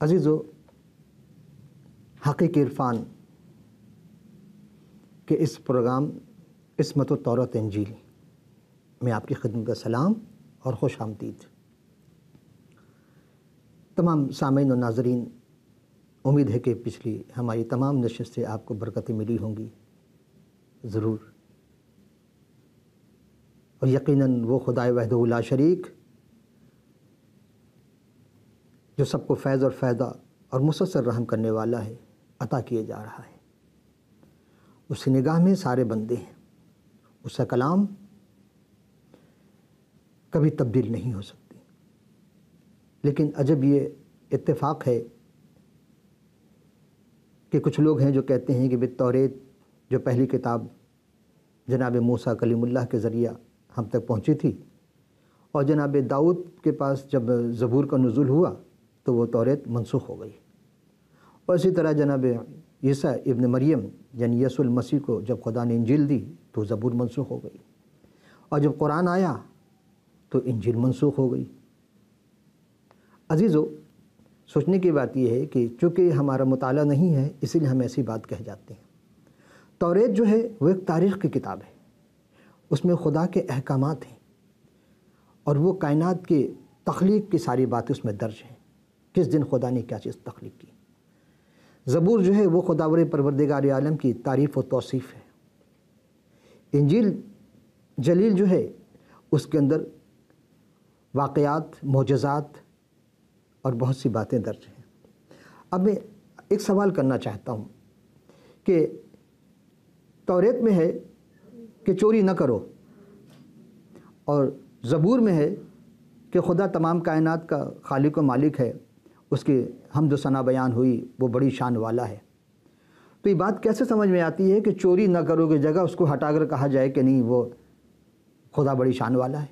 عزیزو، حقیقی عرفان کے اس پروگرام عصمت و تورات انجیل میں آپ کی خدمت کا سلام اور خوش آمدید۔ تمام سامعین و ناظرین، امید ہے کہ پچھلی ہماری تمام نشستیں آپ کو برکتیں ملی ہوں گی ضرور، اور یقیناً وہ خدائے وحدہ لا شریک جو سب کو فیض اور فائدہ اور مسلسل رحم کرنے والا ہے، عطا کیے جا رہا ہے۔ اس کی نگاہ میں سارے بندے ہیں، اس کا کلام کبھی تبدیل نہیں ہو سکتی۔ لیکن عجب یہ اتفاق ہے کہ کچھ لوگ ہیں جو کہتے ہیں کہ توریت جو پہلی کتاب جناب موسیٰ کلیم اللہ کے ذریعہ ہم تک پہنچی تھی، اور جناب داؤد کے پاس جب زبور کا نزول ہوا تو وہ توریت منسوخ ہو گئی، اور اسی طرح جناب عیسیٰ ابن مریم یعنی یسوع المسیح کو جب خدا نے انجیل دی تو زبور منسوخ ہو گئی، اور جب قرآن آیا تو انجیل منسوخ ہو گئی۔ عزیزو، سوچنے کی بات یہ ہے کہ چونکہ ہمارا مطالعہ نہیں ہے اسی لیے ہم ایسی بات کہہ جاتے ہیں۔ توریت جو ہے وہ ایک تاریخ کی کتاب ہے، اس میں خدا کے احکامات ہیں، اور وہ کائنات کی تخلیق کی ساری باتیں اس میں درج ہیں، کس دن خدا نے کیا چیز تخلیق کی۔ زبور جو ہے وہ خداور پروردگار عالم کی تعریف و توصیف ہے۔ انجیل جلیل جو ہے اس کے اندر واقعات، معجزات اور بہت سی باتیں درج ہیں۔ اب میں ایک سوال کرنا چاہتا ہوں کہ توریت میں ہے کہ چوری نہ کرو، اور زبور میں ہے کہ خدا تمام کائنات کا خالق و مالک ہے، اس کی حمد و ثنا بیان ہوئی، وہ بڑی شان والا ہے۔ تو یہ بات کیسے سمجھ میں آتی ہے کہ چوری نہ کرو کی جگہ اس کو ہٹا کر کہا جائے کہ نہیں وہ خدا بڑی شان والا ہے،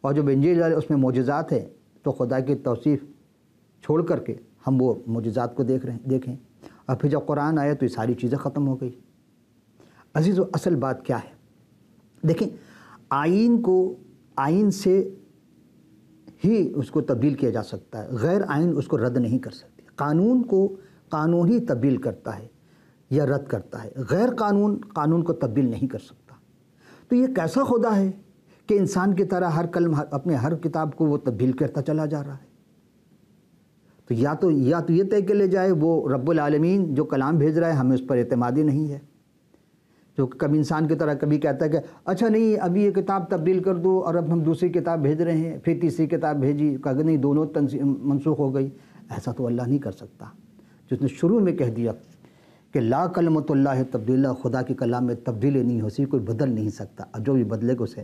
اور جو انجیل ہے اس میں معجزات ہیں تو خدا کی توصیف چھوڑ کر کے ہم وہ معجزات کو دیکھیں، اور پھر جب قرآن آیا تو یہ ساری چیزیں ختم ہو گئی۔ عزیزو، اصل بات کیا ہے؟ دیکھیں، آئین کو آئین سے ہی اس کو تبدیل کیا جا سکتا ہے، غیر آئین اس کو رد نہیں کر سکتی۔ قانون کو قانون ہی تبدیل کرتا ہے یا رد کرتا ہے، غیر قانون قانون کو تبدیل نہیں کر سکتا۔ تو یہ کیسا خدا ہے کہ انسان کی طرح ہر کلم اپنے ہر کتاب کو وہ تبدیل کرتا چلا جا رہا ہے؟ تو یا تو یہ طے کے لے جائے وہ رب العالمین جو کلام بھیج رہا ہے ہمیں اس پر اعتمادی نہیں ہے، جو کبھی انسان کی طرح کبھی کہتا ہے کہ اچھا نہیں ابھی یہ کتاب تبدیل کر دو اور اب ہم دوسری کتاب بھیج رہے ہیں، پھر تیسری کتاب بھیجی، کہا نہیں دونوں منسوخ ہو گئی۔ ایسا تو اللہ نہیں کر سکتا، جس نے شروع میں کہہ دیا کہ لا کلمۃ اللہ تبدیلہ، خدا کے کلام میں تبدیلی نہیں ہو سکتی، کوئی بدل نہیں سکتا، اور جو بھی بدلے گا اسے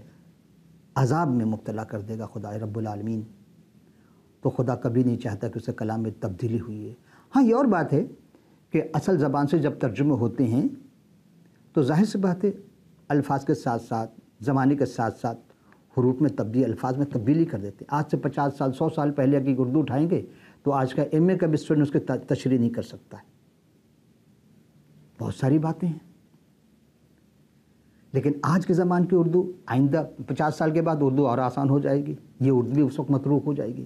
عذاب میں مبتلا کر دے گا خدا رب العالمین۔ تو خدا کبھی نہیں چاہتا کہ اسے کلام میں تبدیلی ہوئی ہے۔ ہاں، یہ اور بات ہے کہ اصل زبان سے جب ترجمے ہوتے ہیں تو ظاہر سی بات ہے الفاظ کے ساتھ ساتھ زمانے کے ساتھ ساتھ حروف میں تبدیلی، الفاظ میں تبدیلی کر دیتے ہیں۔ آج سے 50 سال 100 سال پہلے کی اردو اٹھائیں گے تو آج کا ایم اے کا بھی اسٹوڈنٹ اس کی تشریح نہیں کر سکتا ہے۔ بہت ساری باتیں ہیں، لیکن آج کے زمان کی اردو آئندہ 50 سال کے بعد اردو اور آسان ہو جائے گی، یہ اردو بھی اس وقت متروک ہو جائے گی۔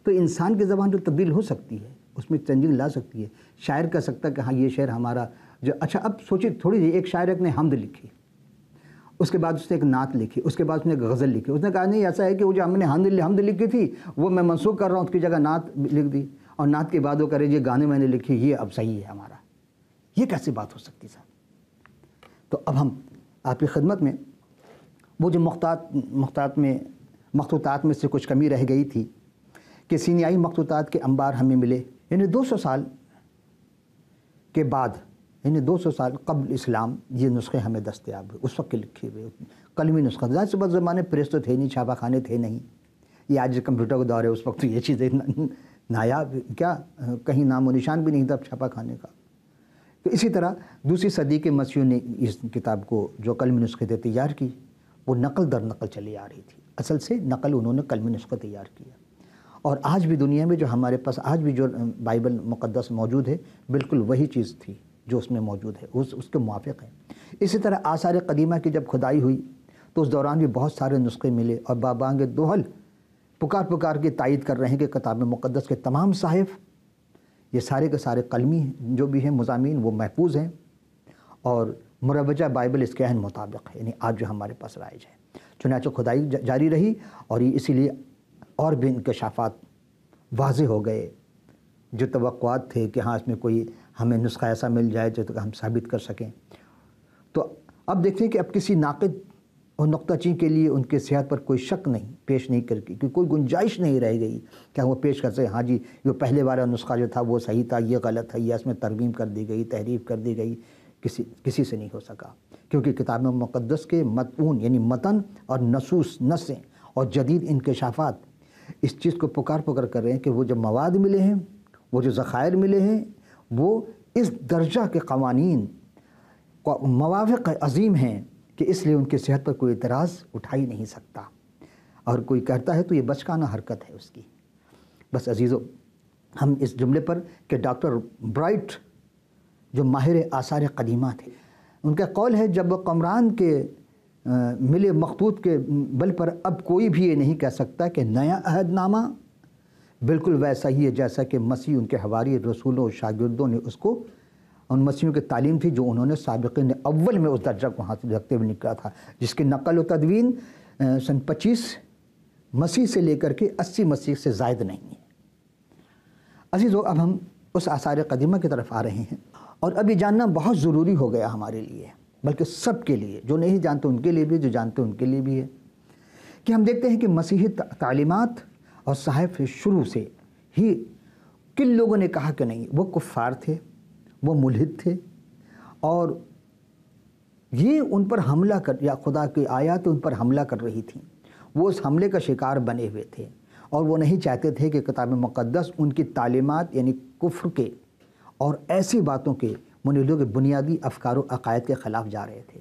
تو انسان کی زبان جو تبدیل ہو سکتی ہے اس میں چینجنگ لا سکتی ہے۔ شاعر کہہ سکتا ہے کہ ہاں یہ شعر ہمارا جو اچھا، اب سوچیں تھوڑی سی، ایک شاعر نے حمد لکھی، اس کے بعد اس نے ایک نعت لکھی، اس کے بعد اس نے ایک غزل لکھی، اس نے کہا نہیں ایسا ہے کہ وہ جو ہم نے حمد لکھی تھی وہ میں منسوخ کر رہا ہوں، اس کی جگہ نعت لکھ دی، اور نعت کے بعد وہ کرے یہ گانے میں نے لکھی یہ اب صحیح ہے ہمارا۔ یہ کیسی بات ہو سکتی صاحب؟ تو اب ہم آپ کی خدمت میں وہ جو مخطوطات میں سے کچھ کمی رہ گئی تھی کہ سینیائی مخطوطات کے انبار ہمیں ملے، یعنی 200 سال کے بعد، یعنی 200 سال قبل اسلام یہ نسخے ہمیں دستیاب ہوئے، اس وقت کے لکھے ہوئے قلمی نسخہ۔ ظاہر سی بات زمانے پریس تو تھے نہیں، چھاپا خانے تھے نہیں، یہ آج کمپیوٹر کا دور ہے، اس وقت تو یہ چیزیں نایاب کیا کہیں نام و نشان بھی نہیں تھا چھاپا خانے کا۔ تو اسی طرح دوسری صدی کے مسیحیوں نے اس کتاب کو جو قلمی نسخے تھے تیار کی، وہ نقل در نقل چلی آ رہی تھی، اصل سے نقل انہوں نے قلمی نسخہ تیار کیا۔ اور آج بھی دنیا میں جو ہمارے پاس آج بھی جو بائبل مقدس موجود ہے بالکل وہی چیز تھی جو اس میں موجود ہے، اس کے موافق ہے۔ اسی طرح آثار قدیمہ کی جب کھدائی ہوئی تو اس دوران بھی بہت سارے نسخے ملے، اور بابانگ دوحل پکار کے تائید کر رہے ہیں کہ کتاب مقدس کے تمام صحائف یہ سارے کے سارے قلمی ہیں جو بھی ہیں مضامین وہ محفوظ ہیں، اور مروجہ بائبل اس کے عین مطابق ہے، یعنی آج جو ہمارے پاس رائج ہے۔ چنانچہ کھدائی جاری رہی، اور یہ اسی لیے اور بھی انکشافات واضح ہو گئے۔ جو توقعات تھے کہ ہاں اس میں کوئی ہمیں نسخہ ایسا مل جائے جو ہم ثابت کر سکیں، تو اب دیکھیں کہ اب کسی ناقد اور نقطہ چین کے لیے ان کے صحت پر کوئی شک نہیں پیش نہیں کر کے، کوئی گنجائش نہیں رہ گئی کہ وہ پیش کر سکے ہاں جی یہ پہلے والا نسخہ جو تھا وہ صحیح تھا، یہ غلط ہے، یا اس میں ترمیم کر دی گئی، تحریف کر دی گئی۔ کسی سے نہیں ہو سکا، کیونکہ کتاب مقدس کے متون یعنی متن اور نصوص، نصیں اور جدید انکشافات اس چیز کو پکار کر رہے ہیں کہ وہ جو مواد ملے ہیں، وہ جو ذخائر ملے ہیں، وہ اس درجہ کے قوانین موافق عظیم ہیں کہ اس لیے ان کی صحت پر کوئی اعتراض اٹھا ہی نہیں سکتا، اور کوئی کہتا ہے تو یہ بچکانہ حرکت ہے اس کی۔ بس عزیزو، ہم اس جملے پر کہ ڈاکٹر برائٹ جو ماہر آثار قدیمہ تھے، ان کا قول ہے جب قمران کے ملے مخطوط کے بل پر اب کوئی بھی یہ نہیں کہہ سکتا کہ نیا عہد نامہ بالکل ویسا ہی ہے جیسا کہ مسیح ان کے حواری رسولوں اور شاگردوں نے اس کو، ان مسیحوں کی تعلیم تھی جو انہوں نے سابقین اول میں اس درجہ کو حاصل رکھتے ہوئے نکلا تھا، جس کی نقل و تدوین سن 25 مسیح سے لے کر کے 80 مسیح سے زائد نہیں ہے۔ عزیزو، اب ہم اس آثار قدیمہ کی طرف آ رہے ہیں، اور اب یہ جاننا بہت ضروری ہو گیا ہمارے لیے، بلکہ سب کے لیے، جو نہیں جانتے ان کے لیے بھی، جو جانتے ان کے لیے بھی ہے، کہ ہم دیکھتے ہیں کہ مسیحی تعلیمات اور صحائف شروع سے ہی کن لوگوں نے کہا کہ نہیں وہ کفار تھے، وہ ملحد تھے، اور یہ ان پر حملہ یا خدا کی آیات ان پر حملہ کر رہی تھیں، وہ اس حملے کا شکار بنے ہوئے تھے، اور وہ نہیں چاہتے تھے کہ کتاب مقدس ان کی تعلیمات یعنی کفر کے اور ایسی باتوں کے لوگ بنیادی افکار و عقائد کے خلاف جا رہے تھے۔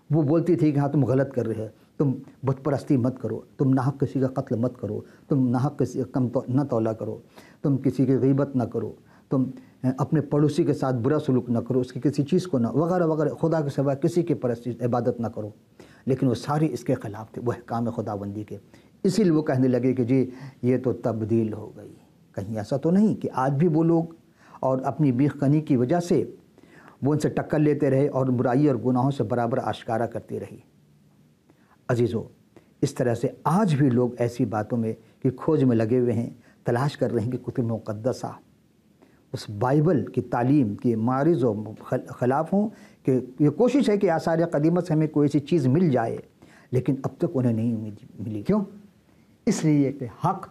وہ بولتی تھی کہ ہاں تم غلط کر رہے ہو، تم بت پرستی مت کرو، تم ناحق کسی کا قتل مت کرو، تم ناحق کسی کا نہ تولا کرو، تم کسی کی غیبت نہ کرو، تم اپنے پڑوسی کے ساتھ برا سلوک نہ کرو، اس کی کسی چیز کو نہ وغیرہ وغیرہ، خدا کے سوا کسی کی پرستی عبادت نہ کرو۔ لیکن وہ سارے اس کے خلاف تھے، وہ احکام خداوندی کے۔ اسی لیے وہ کہنے لگے کہ جی یہ تو تبدیل ہو گئی، کہیں ایسا تو نہیں کہ آج بھی وہ لوگ اور اپنی بیخ کنی کی وجہ سے وہ ان سے ٹکر لیتے رہے اور برائی اور گناہوں سے برابر آشکارا کرتی رہی۔ عزیزو، اس طرح سے آج بھی لوگ ایسی باتوں میں کی کھوج میں لگے ہوئے ہیں، تلاش کر رہے ہیں کہ کتب مقدسہ اس بائبل کی تعلیم کی معارض و خلاف ہوں، کہ یہ کوشش ہے کہ آثار قدیمہ سے ہمیں کوئی ایسی چیز مل جائے، لیکن اب تک انہیں نہیں ملی۔ کیوں؟ اس لیے کہ حق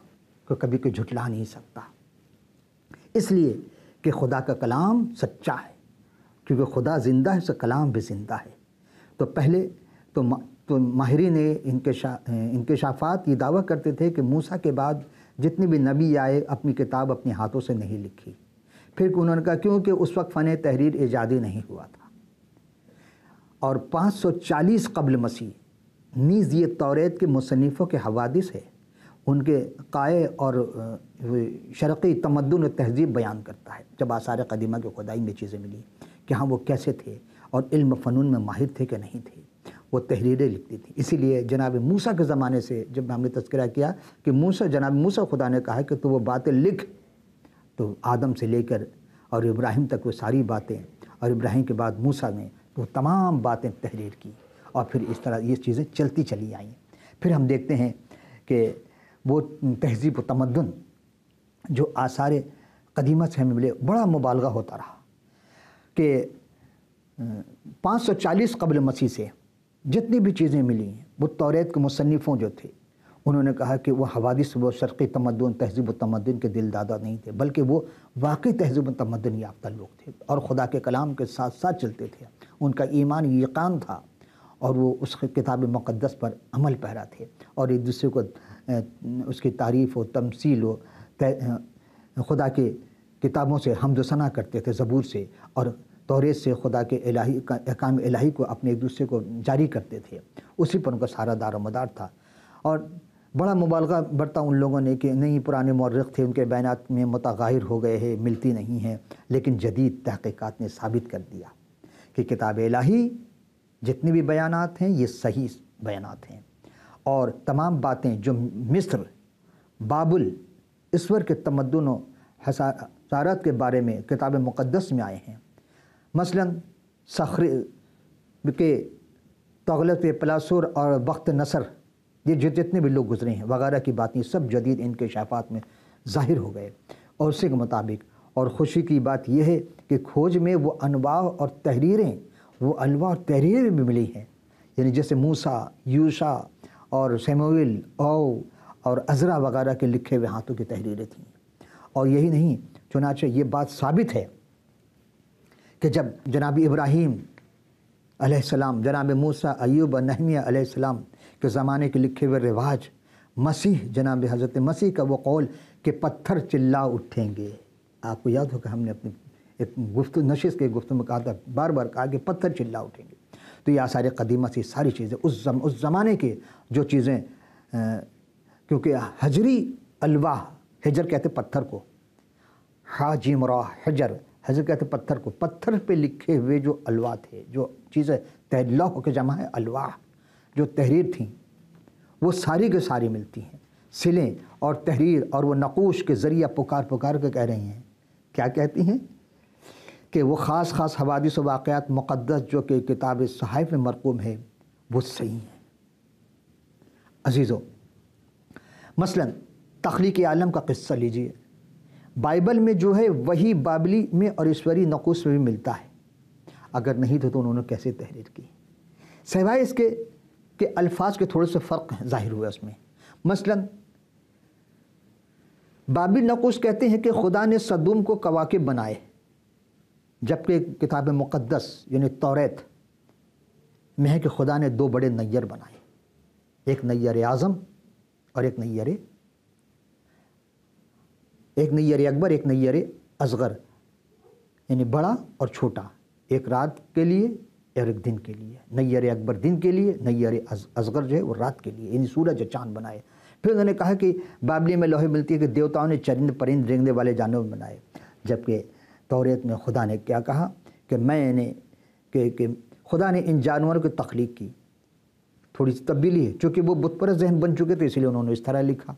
کو کبھی کوئی جھٹلا نہیں سکتا، اس لیے کہ خدا کا کلام سچا ہے، کیونکہ خدا زندہ ہے، اس کا کلام بھی زندہ ہے۔ تو پہلے تو ماہرین انکشافات یہ دعویٰ کرتے تھے کہ موسیٰ کے بعد جتنے بھی نبی آئے اپنی کتاب اپنے ہاتھوں سے نہیں لکھی۔ پھر انہوں نے کہا کیونکہ اس وقت فن تحریر ایجادی نہیں ہوا تھا، اور 540 قبل مسیح نیز یہ توریت کے مصنفوں کے حوادث ہے، ان کے قائے اور شرقی تمدن و تہذیب بیان کرتا ہے۔ جب آثار قدیمہ کے کھدائی میں چیزیں ملی کہ ہاں وہ کیسے تھے اور علم فنون میں ماہر تھے کہ نہیں تھے، وہ تحریریں لکھتی تھیں۔ اسی لیے جناب موسیٰ کے زمانے سے جب ہم نے تذکرہ کیا کہ جناب موسیٰ خدا نے کہا کہ تو وہ باتیں لکھ، تو آدم سے لے کر اور ابراہیم تک وہ ساری باتیں، اور ابراہیم کے بعد موسیٰ نے تو تمام باتیں تحریر کی، اور پھر اس طرح یہ چیزیں چلتی چلی آئیں۔ پھر ہم دیکھتے ہیں کہ وہ تہذیب و تمدن جو آثار قدیمہ سے ہمیں ملے، بڑا مبالغہ ہوتا رہا کہ 540 قبل مسیح سے جتنی بھی چیزیں ملی ہیں، وہ توریت کے مصنفوں جو تھے انہوں نے کہا کہ وہ حوادث وہ شرقی تمدن، تہذیب و تمدن کے دل دادا نہیں تھے، بلکہ وہ واقعی تہذیب و تمدن یافتہ لوگ تھے، اور خدا کے کلام کے ساتھ ساتھ چلتے تھے۔ ان کا ایمان یقین تھا، اور وہ اس کتاب مقدس پر عمل پیرا تھے، اور ایک دوسرے کو اس کی تعریف و تمثیل و خدا کے کتابوں سے حمد و ثنا کرتے تھے، زبور سے اور توریت سے خدا کے احکام الہی کو اپنے ایک دوسرے کو جاری کرتے تھے۔ اسی پر ان کا سارا دار و مدار تھا۔ اور بڑا مبالغہ برتا ان لوگوں نے کہ نہیں پرانے مورخ تھے، ان کے بیانات میں متغیر ہو گئے ہیں، ملتی نہیں ہیں، لیکن جدید تحقیقات نے ثابت کر دیا کہ کتاب الہی جتنے بھی بیانات ہیں یہ صحیح بیانات ہیں، اور تمام باتیں جو مصر، بابل، اسور کے تمدن و حضارت کے بارے میں کتاب مقدس میں آئے ہیں۔ مثلاً صخر کے تغلط پلاسور اور وقت نصر، یہ جتنے بھی لوگ گزرے ہیں وغیرہ کی باتیں سب جدید انکشافات میں ظاہر ہو گئے، اور اسی کے مطابق اور خوشی کی بات یہ ہے کہ کھوج میں وہ انواع اور تحریریں بھی ملی ہیں، یعنی جیسے موسیٰ، یوشع اور سیموئیل اور عزرا وغیرہ کے لکھے ہوئے ہاتھوں کی تحریریں تھیں۔ اور یہی نہیں، چنانچہ یہ بات ثابت ہے کہ جب جناب ابراہیم علیہ السلام، جناب موسیٰ، ایوب، نہمیہ علیہ السلام کے زمانے کے لکھے ہوئے رواج، مسیح جناب حضرت مسیح کا وہ قول کہ پتھر چلا اٹھیں گے، آپ کو یاد ہوگا ہم نے اپنی ایک نشست کے گفتگو میں کہا تھا، بار بار کہا کہ پتھر چلا اٹھیں گے۔ تو یہ آثار قدیمہ سے ساری چیزیں اس زمانے کے جو چیزیں، کیونکہ حجری الواح، حجر کہتے پتھر کو، جیم را حجر، حجر کہتے پتھر کو، پتھر پہ لکھے ہوئے جو الواح تھے، جو چیزیں لوح کے جمع ہے الواح، جو تحریر تھیں وہ ساری کے ساری ملتی ہیں، سلیں اور تحریر، اور وہ نقوش کے ذریعہ پکار کے کہہ رہی ہیں، کیا کہتی ہیں کہ وہ خاص حوادث و واقعات مقدس جو کہ کتاب صحائف میں مرقوم ہے وہ صحیح ہیں۔ عزیزو، مثلاً تخلیق عالم کا قصہ لیجئے، بائبل میں جو ہے وہی بابلی میں اور ایشوری نقوش میں بھی ملتا ہے، اگر نہیں تو انہوں نے کیسے تحریر کی، سوائے اس کے کہ الفاظ کے تھوڑے سے فرق ظاہر ہوئے اس میں۔ مثلاً بابلی نقوش کہتے ہیں کہ خدا نے سدوم کو کواکب بنائے، جبکہ کتاب مقدس یعنی توریت میں ہے کہ خدا نے دو بڑے نیر بنائے، ایک نیر اعظم اور ایک نیر اکبر، ایک نیر اصغر، یعنی بڑا اور چھوٹا، ایک رات کے لیے اور ایک دن کے لیے، نیر اکبر دن کے لیے، نیر اصغر جو ہے وہ رات کے لیے، یعنی سورج اور چاند بنائے۔ پھر انہوں نے کہا کہ بابلی میں لوحے ملتی ہے کہ دیوتاؤں نے چرند پرند رینگنے والے جانور بنائے، جبکہ توریت میں خدا نے کیا کہا کہ خدا نے ان جانوروں کی تخلیق کی۔ تھوڑی سی تبدیلی ہے، چونکہ وہ بت پرست ذہن بن چکے تھے اس لیے انہوں نے اس طرح لکھا،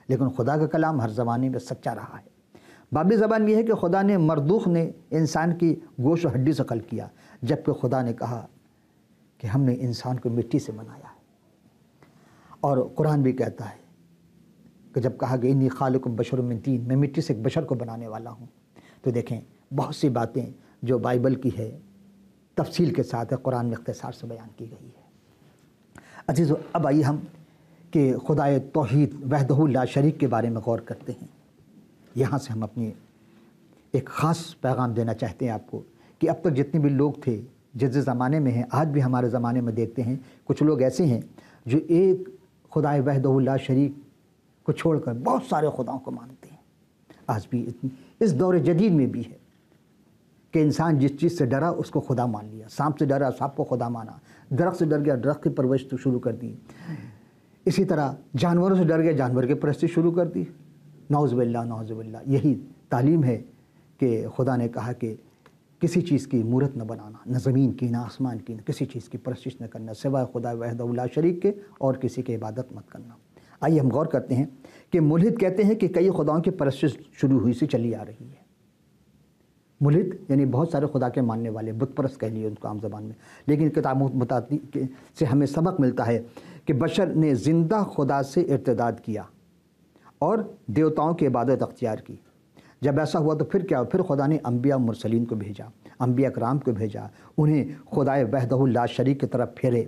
لیکن خدا کا کلام ہر زمانے میں سچا رہا ہے۔ بابلی زبان یہ ہے کہ خدا نے مردوخ نے انسان کی گوشت و ہڈی سے خلق کیا، جبکہ خدا نے کہا کہ ہم نے انسان کو مٹی سے بنایا ہے۔ اور قرآن بھی کہتا ہے کہ جب کہا کہ انی خالق بشر من طین، میں مٹی سے ایک بشر کو بنانے والا ہوں، تو دیکھیں بہت سی باتیں جو بائبل کی ہے تفصیل کے ساتھ ہے، قرآن میں اختصار سے بیان کی گئی ہے۔ عزیزو، اب آئیے ہم کہ خدائے توحید وحدہ لا شریک کے بارے میں غور کرتے ہیں۔ یہاں سے ہم اپنی ایک خاص پیغام دینا چاہتے ہیں آپ کو کہ اب تک جتنے بھی لوگ تھے جس زمانے میں ہیں، آج بھی ہمارے زمانے میں دیکھتے ہیں کچھ لوگ ایسے ہیں جو ایک خدائے وحدہ لا شریک کو چھوڑ کر بہت سارے خداؤں کو مانتے ہیں۔ آج بھی اس دور جدید میں بھی ہے کہ انسان جس چیز سے ڈرا اس کو خدا مان لیا، سانپ سے ڈرا سانپ کو خدا مانا، درخت سے ڈر گیا درخت کی پرورش تو شروع کر دی، اسی طرح جانوروں سے ڈر گیا جانور کی پرستی شروع کر دی۔ نعوذ باللہ، یہی تعلیم ہے کہ خدا نے کہا کہ کسی چیز کی مورت نہ بنانا، نہ زمین کی، نہ آسمان کی، نہ کسی چیز کی پرستش نہ کرنا سوائے خدا وحدہ لا شریک کے، اور کسی کی عبادت مت کرنا۔ آئیے ہم غور کرتے ہیں کہ ملحد کہتے ہیں کہ کئی خداؤں کی پرستش شروع ہوئی سے چلی آ رہی ہے۔ ملحد یعنی بہت سارے خدا کے ماننے والے، بت پرست کہہ لیے ان کو عام زبان میں، لیکن کتابوں متعدد سے ہمیں سبق ملتا ہے کہ بشر نے زندہ خدا سے ارتداد کیا اور دیوتاؤں کی عبادت اختیار کی۔ جب ایسا ہوا تو پھر کیا؟ پھر خدا نے انبیاء مرسلین کو بھیجا، انبیاء کرام کو بھیجا، انہیں خدائے وحدہ لا شریک کی طرف پھیرے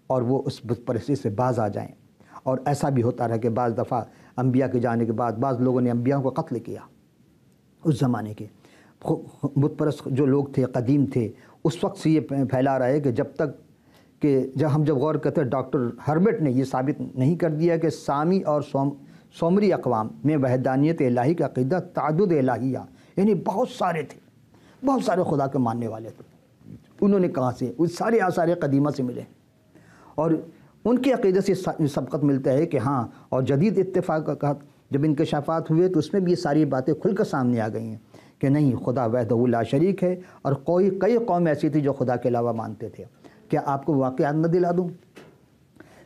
اور وہ اس بت پرستی سے باز آ جائیں۔ اور ایسا بھی ہوتا رہا کہ بعض دفعہ انبیاء کے جانے کے بعد بعض لوگوں نے انبیاء کو قتل کیا۔ اس زمانے کے بت پرست جو لوگ تھے، قدیم تھے، اس وقت سے یہ پھیلا رہا ہے کہ جب ہم غور کرتے ہیں، ڈاکٹر ہربرٹ نے یہ ثابت نہیں کر دیا کہ سامی اور سومری اقوام میں وحدانیت الہی کا عقیدہ تعدد الہیہ، یعنی بہت سارے تھے، بہت سارے خدا کے ماننے والے تھے۔ انہوں نے کہاں سے؟ وہ سارے آثار قدیمہ سے ملے، اور ان کے عقیدے سے سبقت ملتا ہے کہ ہاں، اور جدید اتفاق جب انکشافات ہوئے تو اس میں بھی یہ ساری باتیں کھل کر سامنے آ گئی ہیں کہ نہیں، خدا وحدہ لا شریک ہے، اور کئی قوم ایسی تھی جو خدا کے علاوہ مانتے تھے۔ کیا آپ کو واقعات نہ دلا دوں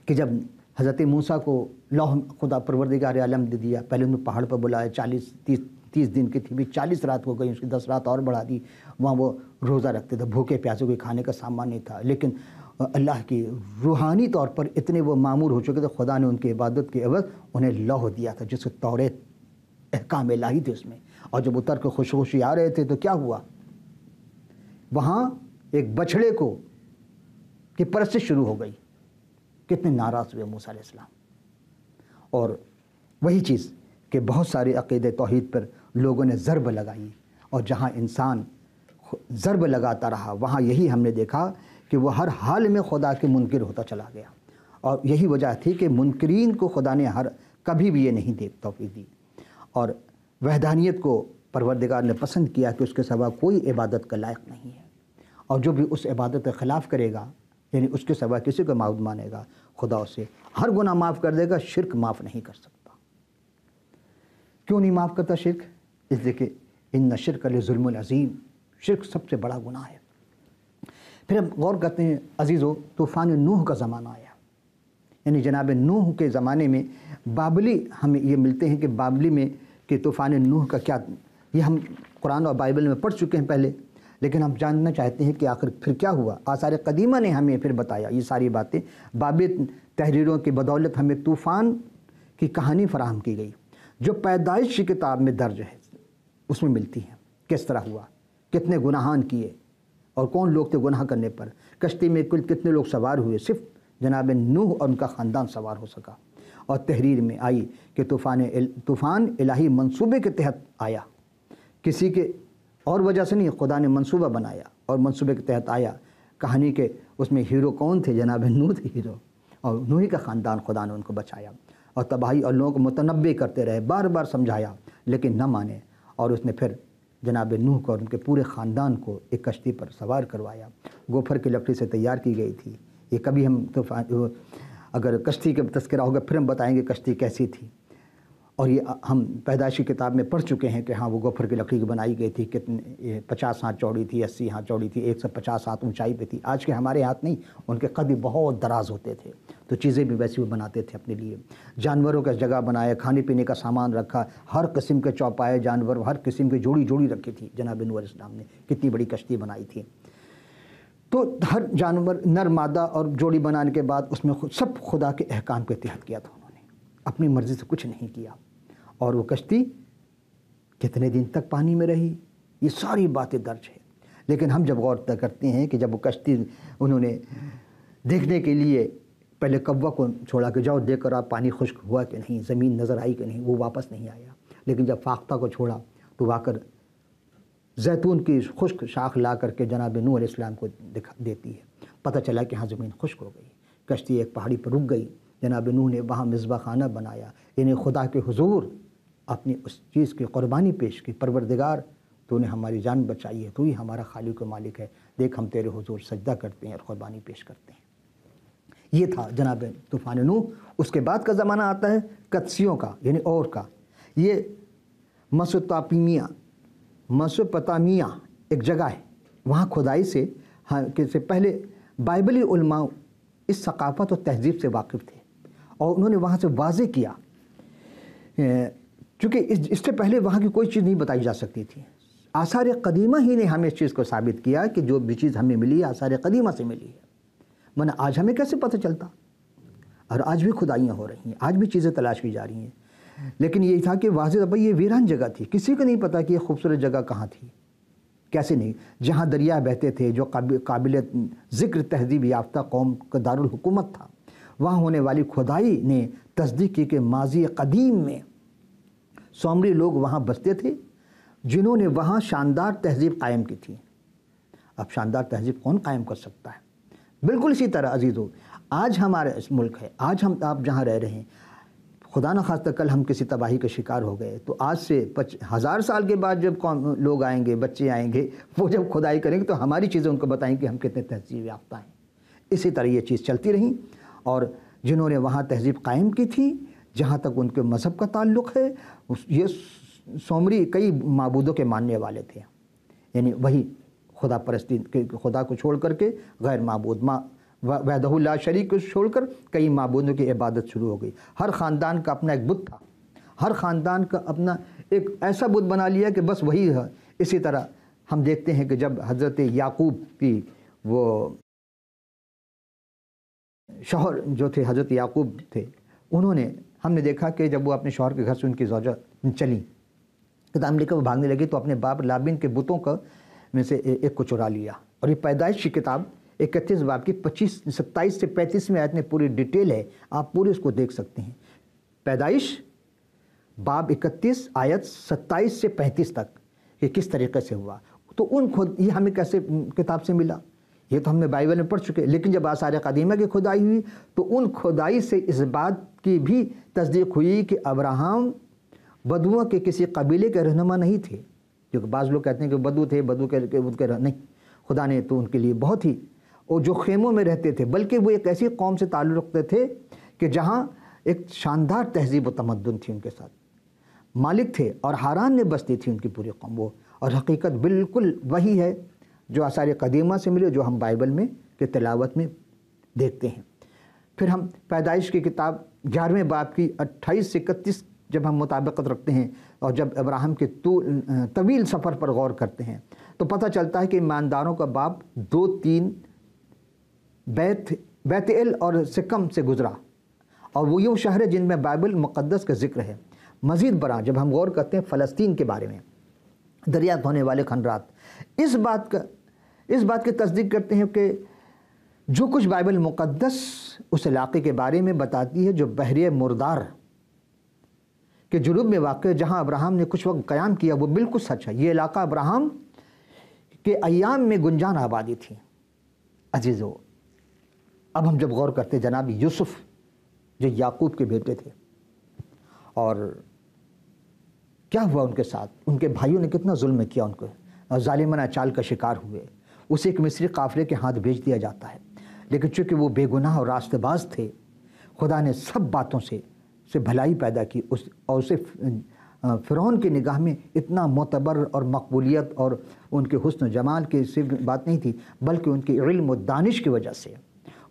کہ جب حضرت موسیٰ کو لوح خدا پروردگار عالم دے دیا، پہلے انہوں نے پہاڑ پر بلایا، 30 دن کی تھی بھی 40 رات ہو گئی، اس کی 10 رات اور بڑھا دی. وہاں وہ روزہ رکھتے تھے، بھوکے پیاسے، کوئی کھانے کا سامان نہیں تھا، لیکن اللہ کی روحانی طور پر اتنے وہ معمور ہو چکے تھے، خدا نے ان کی عبادت کے عوض انہیں لوح دیا تھا جس کو توریت احکام الہی تھے اس میں. اور جب اتر کے خوشی خوشی آ رہے تھے تو کیا ہوا؟ وہاں ایک بچھڑے کو کی پرستش شروع ہو گئی. کتنے ناراض ہوئے موسیٰ علیہ السلام. اور وہی چیز کہ بہت سارے عقیدہ توحید پر لوگوں نے ضرب لگائی، اور جہاں انسان ضرب لگاتا رہا وہاں یہی ہم نے دیکھا کہ وہ ہر حال میں خدا کے منکر ہوتا چلا گیا. اور یہی وجہ تھی کہ منکرین کو خدا نے کبھی بھی یہ نہیں توفیق دی. اور وحدانیت کو پروردگار نے پسند کیا کہ اس کے سوا کوئی عبادت کا لائق نہیں ہے، اور جو بھی اس عبادت کے خلاف کرے گا، یعنی اس کے سوا کسی کو معبود مانے گا، خدا اسے ہر گناہ معاف کر دے گا، شرک معاف نہیں کر سکتا. کیوں نہیں معاف کرتا شرک؟ اس لیے کہ ان شرک لظلم العظیم، شرک سب سے بڑا گناہ ہے. پھر ہم غور کرتے ہیں عزیزو، طوفان نوح کا زمانہ آیا. یعنی جناب نوح کے زمانے میں بابلی ہمیں یہ ملتے ہیں کہ بابلی میں کہ طوفان نوح کا کیا، یہ ہم قرآن اور بائبل میں پڑھ چکے ہیں پہلے، لیکن ہم جاننا چاہتے ہیں کہ آخر پھر کیا ہوا. آثار قدیمہ نے ہمیں پھر بتایا یہ ساری باتیں. بابلی تحریروں کی بدولت ہمیں طوفان کی کہانی فراہم کی گئی جو پیدائش کی کتاب میں درج ہے، اس میں ملتی ہیں. کس طرح ہوا، کتنے گناہان کیے، اور کون لوگ تھے گناہ کرنے پر. کشتی میں کل کتنے لوگ سوار ہوئے، صرف جناب نوح اور ان کا خاندان سوار ہو سکا. اور تحریر میں آئی کہ طوفان الہی منصوبے کے تحت آیا، کسی کے اور وجہ سے نہیں، خدا نے منصوبہ بنایا اور منصوبے کے تحت آیا. کہانی کے اس میں ہیرو کون تھے؟ جناب نوح تھے ہیرو، اور نوح کا خاندان خدا نے ان کو بچایا اور تباہی اور لوگوں کو متنبع کرتے رہے، بار بار سمجھایا لیکن نہ مانے. اور اس نے پھر جناب نوح کو اور ان کے پورے خاندان کو ایک کشتی پر سوار کروایا. گوفر کی لکڑی سے تیار کی گئی تھی. یہ کبھی ہم اگر کشتی کا تذکرہ ہوگا پھر ہم بتائیں گے کشتی کیسی تھی. اور یہ ہم پیدائشی کتاب میں پڑھ چکے ہیں کہ ہاں وہ گوفر کی لکڑی کی بنائی گئی تھی. کتنے 50 ہاتھ چوڑی تھی، 80 ہاتھ چوڑی تھی، 150 ہاتھ اونچائی پہ تھی. آج کے ہمارے ہاتھ نہیں، ان کے قد بھی بہت دراز ہوتے تھے، تو چیزیں بھی ویسی وہ بناتے تھے اپنے لیے. جانوروں کا جگہ بنایا، کھانے پینے کا سامان رکھا، ہر قسم کے چوپائے جانور، ہر قسم کی جوڑی رکھی تھی. جناب نوح علیہ السلام نے کتنی بڑی کشتی بنائی تھی. تو ہر جانور نر مادہ اور جوڑی بنانے کے بعد اس میں سب خدا کے احکام کے تحت کیا تھا. انہوں نے اپنی مرضی سے کچھ نہیں کیا. اور وہ کشتی کتنے دن تک پانی میں رہی، یہ ساری باتیں درج ہیں. لیکن ہم جب غور کرتے ہیں کہ جب وہ کشتی انہوں نے دیکھنے کے لیے پہلے کوا کو چھوڑا کہ جاؤ دیکھ کر آپ پانی خشک ہوا کہ نہیں، زمین نظر آئی کہ نہیں، وہ واپس نہیں آیا. لیکن جب فاختہ کو چھوڑا تو وہ آ کر زیتون کی خشک شاخ لا کر کے جناب نوح علیہ السلام کو دیتی ہے. پتہ چلا کہ ہاں زمین خشک ہو گئی. کشتی ایک پہاڑی پر رک گئی. جناب نوح نے وہاں مذبح خانہ بنایا، یعنی خدا کے حضور اپنی اس چیز کی قربانی پیش کی. پروردگار تو نے ہماری جان بچائی ہے، تو ہی ہمارا خالق و مالک ہے، دیکھ ہم تیرے حضور سجدہ کرتے ہیں اور قربانی پیش کرتے ہیں. یہ تھا جناب طوفان نوح. اس کے بعد کا زمانہ آتا ہے قدسیوں کا، یعنی اور کا. یہ مسوپتامیہ ایک جگہ ہے، وہاں کھدائی سے پہلے بائبلی علماء اس ثقافت اور تہذیب سے واقف تھے، اور انہوں نے وہاں سے واضح کیا چونکہ اس سے پہلے وہاں کی کوئی چیز نہیں بتائی جا سکتی تھی. آثار قدیمہ ہی نے ہمیں اس چیز کو ثابت کیا کہ جو بھی چیز ہمیں ملی ہے آثار قدیمہ سے ملی ہے، ورنہ آج ہمیں کیسے پتہ چلتا. اور آج بھی کھدائیاں ہو رہی ہیں، آج بھی چیزیں تلاش کی جا رہی ہیں. لیکن یہ تھا کہ واضح بھائی یہ ویران جگہ تھی، کسی کو نہیں پتا کہ یہ خوبصورت جگہ کہاں تھی، کیسے نہیں. جہاں دریا بہتے تھے، جو قابل ذکر تہذیب یافتہ قوم کا دارالحکومت تھا، وہاں ہونے والی کھدائی نے تصدیق کی کہ ماضی قدیم میں سومری لوگ وہاں بستے تھے جنہوں نے وہاں شاندار تہذیب قائم کی تھی. اب شاندار تہذیب کون قائم کر سکتا ہے؟ بالکل اسی طرح عزیزو آج ہمارا اس ملک ہے، آج ہم آپ جہاں رہ رہے ہیں، خدا نہ خواستہ کل ہم کسی تباہی کا شکار ہو گئے تو آج سے 1000 سال کے بعد جب لوگ آئیں گے، بچے آئیں گے، وہ جب کھدائی کریں گے تو ہماری چیزیں ان کو بتائیں کہ ہم کتنے تہذیب یافتہ ہیں. اسی طرح یہ چیز چلتی رہی. اور جنہوں نے وہاں تہذیب قائم کی تھی، جہاں تک ان کے مذہب کا تعلق ہے، یہ سومری کئی معبودوں کے ماننے والے تھے. یعنی وہی خدا پرستی، خدا کو چھوڑ کر کے غیر معبود وحدہ لا شریک کو چھوڑ کر کئی معبودوں کی عبادت شروع ہو گئی. ہر خاندان کا اپنا ایک بت تھا، ہر خاندان کا اپنا ایک ایسا بت بنا لیا کہ بس وہی ہے۔ اسی طرح ہم دیکھتے ہیں کہ جب حضرت یعقوب کی وہ شوہر جو تھے، حضرت یعقوب تھے، ہم نے دیکھا کہ جب وہ اپنے شوہر کے گھر سے ان کی زوجہ چلی، کتاب لے کر وہ بھاگنے لگی تو اپنے باپ لابن کے بتوں کا میں سے ایک کو چرا لیا۔ اور یہ پیدائش کی کتاب 31 باب کی 27 سے 35 میں آیت میں پوری ڈیٹیل ہے، آپ پورے اس کو دیکھ سکتے ہیں۔ پیدائش باب 31 آیت 27 سے 35 تک کہ کس طریقے سے ہوا۔ تو یہ ہمیں کیسے کتاب سے ملا؟ یہ تو ہم نے بائبل میں پڑھ چکے، لیکن جب آثار قدیمہ کی کھدائی ہوئی تو ان کھدائی سے اس بات کی بھی تصدیق ہوئی کہ ابراہم بدوؤں کے کسی قبیلے کے رہنما نہیں تھے، کیونکہ بعض لوگ کہتے ہیں کہ بدو تھے، بدو کے نہیں، خدا نے تو ان کے لیے بہت ہی، اور جو خیموں میں رہتے تھے، بلکہ وہ ایک ایسی قوم سے تعلق رکھتے تھے کہ جہاں ایک شاندار تہذیب و تمدن تھی ان کے ساتھ، مالک تھے اور ہاران نے بستی تھی ان کی پوری قوم وہ، اور حقیقت بالکل وہی ہے جو آثار قدیمہ سے ملے، جو ہم بائبل میں کے تلاوت میں دیکھتے ہیں۔ پھر ہم پیدائش کی کتاب 11ویں باب کی 28 سے 31 جب ہم مطابقت رکھتے ہیں اور جب ابراہیم کے طویل سفر پر غور کرتے ہیں تو پتہ چلتا ہے کہ ایمانداروں کا باپ 2-3 بیت ال اور سکم سے گزرا، اور وہ یوں شہر ہے جن میں بائبل مقدس کا ذکر ہے۔ مزید برآں جب ہم غور کرتے ہیں فلسطین کے بارے میں، دریافت ہونے والے کھنڈرات، اس بات کی تصدیق کرتے ہیں کہ جو کچھ بائبل مقدس اس علاقے کے بارے میں بتاتی ہے جو بحیرہ مردار کے جنوب میں واقع، جہاں ابراہیم نے کچھ وقت قیام کیا، وہ بالکل سچ ہے۔ یہ علاقہ ابراہیم کے ایام میں گنجان آبادی تھی۔ عزیزو، اب ہم جب غور کرتے ہیں جناب یوسف جو یعقوب کے بیٹے تھے، اور کیا ہوا ان کے ساتھ، ان کے بھائیوں نے کتنا ظلم کیا ان کو، اور ظالمانہ چال کا شکار ہوئے، اسے ایک مصری قافلے کے ہاتھ بھیج دیا جاتا ہے، لیکن چونکہ وہ بے گناہ اور راستہ باز تھے، خدا نے سب باتوں سے بھلائی پیدا کی، اور اسے فرعون کی نگاہ میں اتنا معتبر اور مقبولیت اور ان کے حسن و جمال کی صرف بات نہیں تھی، بلکہ ان کے علم و دانش کی وجہ سے،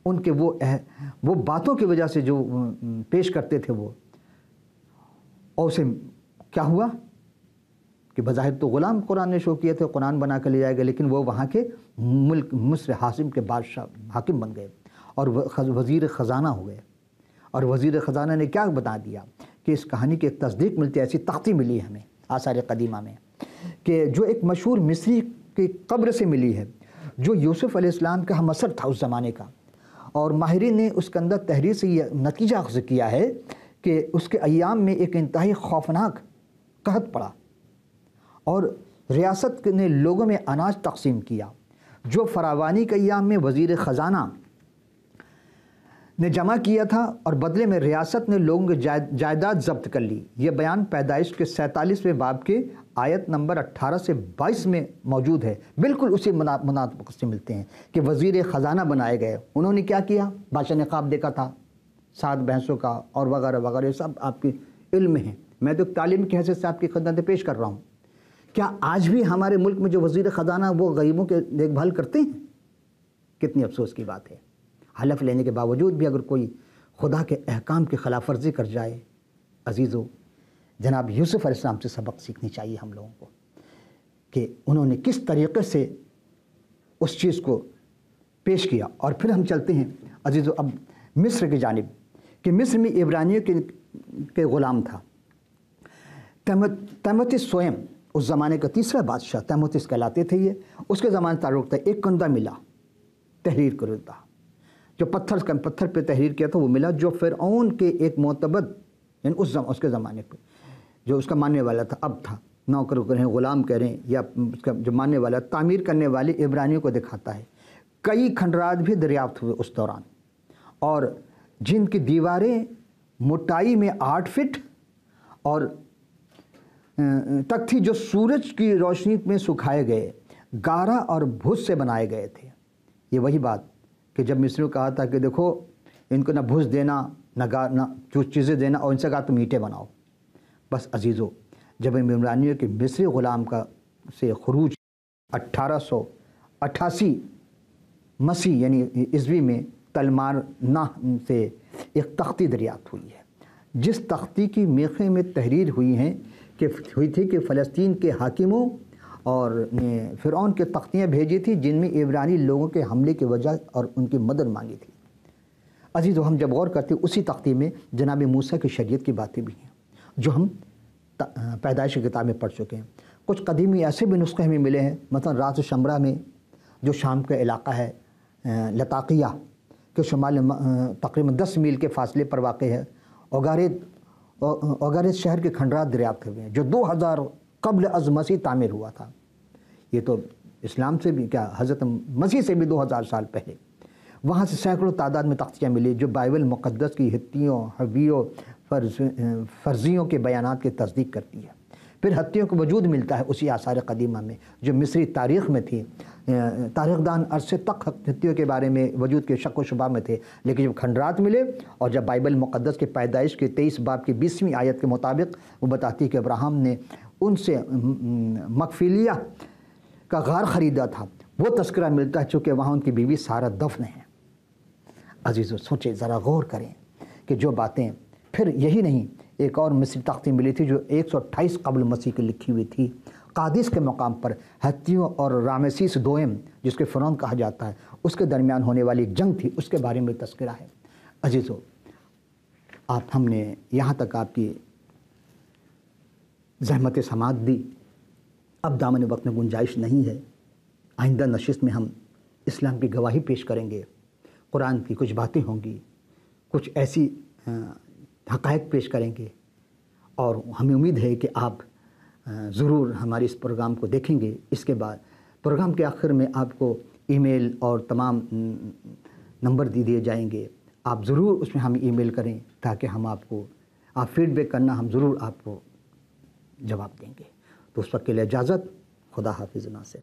ان کے وہ باتوں کی وجہ سے جو پیش کرتے تھے وہ، اور اسے کیا ہوا کہ بظاہر تو غلام قرآن نے شو کیے تھے، قرآن بنا کے لے جائے گا، لیکن وہ وہاں کے ملک مصر حاکم کے بادشاہ حاکم بن گئے اور وزیر خزانہ ہوئے۔ اور وزیر خزانہ نے کیا بتا دیا کہ اس کہانی کی ایک تصدیق ملتی ہے، ایسی تختی ملی ہے ہمیں آثار قدیمہ میں، کہ جو ایک مشہور مصری کی قبر سے ملی ہے، جو یوسف علیہ السلام کا ہم اثر تھا اس زمانے کا، اور ماہرین نے اس کے اندر تحریر سے یہ نتیجہ اخذ کیا ہے کہ اس کے ایام میں ایک انتہائی خوفناک قحط پڑا، اور ریاست نے لوگوں میں اناج تقسیم کیا، جو فراوانی کے ایام میں وزیر خزانہ نے جمع کیا تھا، اور بدلے میں ریاست نے لوگوں کی جائیداد ضبط کر لی۔ یہ بیان پیدائش کے 47ویں باب کے آیت نمبر 18 سے 22 میں موجود ہے، بالکل اسی مناطق سے ملتے ہیں کہ وزیر خزانہ بنائے گئے۔ انہوں نے کیا کیا؟ بادشاہ نے خواب دیکھا تھا 7 بھینسوں کا اور وغیرہ وغیرہ، یہ سب آپ کے علم میں ہیں، میں تو تعلیم کی حیثیت سے آپ کی خدمت پیش کر رہا ہوں۔ کیا آج بھی ہمارے ملک میں جو وزیر خزانہ وہ غریبوں کے دیکھ بھال کرتے ہیں؟ کتنی افسوس کی بات ہے۔ حلف لینے کے باوجود بھی اگر کوئی خدا کے احکام کی خلاف ورزی کر جائے، عزیزو، جناب یوسف علیہ السلام سے سبق سیکھنی چاہیے ہم لوگوں کو کہ انہوں نے کس طریقے سے اس چیز کو پیش کیا۔ اور پھر ہم چلتے ہیں عزیزو اب مصر کی جانب، کہ مصر میں عبرانیوں کے غلام تھا تیموتھیوس سوئم، اس زمانے کا تیسرا بادشاہ تیموتھیوس کہلاتے تھے یہ، اس کے زمانے تعلق تھا۔ ایک کندہ ملا تحریر کردہ، جو پتھر پہ تحریر کیا تھا وہ ملا، جو فرعون کے ایک معتبر، یعنی اس کے زمانے پہ جو اس کا ماننے والا تھا، اب تھا، نوکر کہیں غلام کہہ رہے ہیں، یا اس کا جو ماننے والا تعمیر کرنے والے عبرانیوں کو دکھاتا ہے۔ کئی کھنڈرات بھی دریافت ہوئے اس دوران، اور جن کی دیواریں موٹائی میں 8 فٹ اور تک تھی، جو سورج کی روشنی میں سکھائے گئے گارا اور بھوس سے بنائے گئے تھے۔ یہ وہی بات کہ جب مصریوں کہا تھا کہ دیکھو ان کو نہ بھوس دینا نہ چیزیں دینا، اور ان سے کہا تم اینٹیں بناؤ۔ بس عزیزو، جب عمرانیوں کے مصری غلام سے خروج 1888 مسیح یعنی عیسوی میں تلمارنا سے ایک تختی دریافت ہوئی ہے، جس تختی کی میخیں میں تحریر ہوئی ہیں کہ ہوئی تھی کہ فلسطین کے حاکموں اور نے فرعون کے تختیاں بھیجی تھی جن میں عبرانی لوگوں کے حملے کی وجہ اور ان کی مدد مانگی تھی۔ عزیزو، ہم جب غور کرتے اسی تختی میں جناب موسیٰ کی شریعت کی باتیں بھی ہیں جو ہم پیدائش کی کتاب میں پڑھ چکے ہیں۔ کچھ قدیمی ایسے بھی نسخے ہمیں ملے ہیں، مثلا راس شمرہ میں جو شام کا علاقہ ہے، لطاقیہ کے شمال تقریباً 10 میل کے فاصلے پر واقع ہے، اوگارید شہر کے کھنڈرات دریافت ہوئے ہیں جو 2000 قبل از مسیح تعمیر ہوا تھا۔ یہ تو اسلام سے بھی کیا، حضرت مسیح سے بھی 2000 سال پہلے۔ وہاں سے سینکڑوں تعداد میں تختیاں ملی جو بائبل مقدس کی ہتھیوں، حویوں، فرضیوں کے بیانات کی تصدیق کرتی ہے۔ پھر ہتھیوں کو وجود ملتا ہے اسی آثار قدیمہ میں جو مصری تاریخ میں تھی۔ تاریخ دان عرصے تک ہتھیوں کے بارے میں وجود کے شک و شبہ میں تھے، لیکن جب کھنڈرات ملے اور جب بائبل مقدس کی پیدائش کے 23 باب کی 20ویں آیت کے مطابق وہ بتاتی ہے کہ ابراہیم نے ان سے مغفیلیہ کا غار خریدا تھا، وہ تذکرہ ملتا ہے چونکہ وہاں ان کی بیوی سارہ دفن ہے۔ عزیزو، سوچیں، ذرا غور کریں کہ جو باتیں، پھر یہی نہیں، ایک اور مصری تختی ملی تھی جو 128 قبل مسیح کی لکھی ہوئی تھی۔ قادس کے مقام پر ہتھیوں اور رامسیس دوئم جس کے فرعون کہا جاتا ہے اس کے درمیان ہونے والی ایک جنگ تھی، اس کے بارے میں تذکرہ ہے۔ عزیزو، ہم نے یہاں تک آپ کی زحمت سماعت دی، اب دامن وقت میں گنجائش نہیں ہے۔ آئندہ نشست میں ہم اسلام کی گواہی پیش کریں گے، قرآن کی کچھ باتیں ہوں گی، کچھ ایسی حقائق پیش کریں گے، اور ہمیں امید ہے کہ آپ ضرور ہمارے اس پروگرام کو دیکھیں گے۔ اس کے بعد پروگرام کے آخر میں آپ کو ای میل اور تمام نمبر دیے جائیں گے، آپ ضرور اس میں ہمیں ای میل کریں تاکہ ہم آپ فیڈ بیک کرنا، ہم ضرور آپ کو جواب دیں گے۔ تو اس وقت کے لیے اجازت، خدا حافظ ناصر۔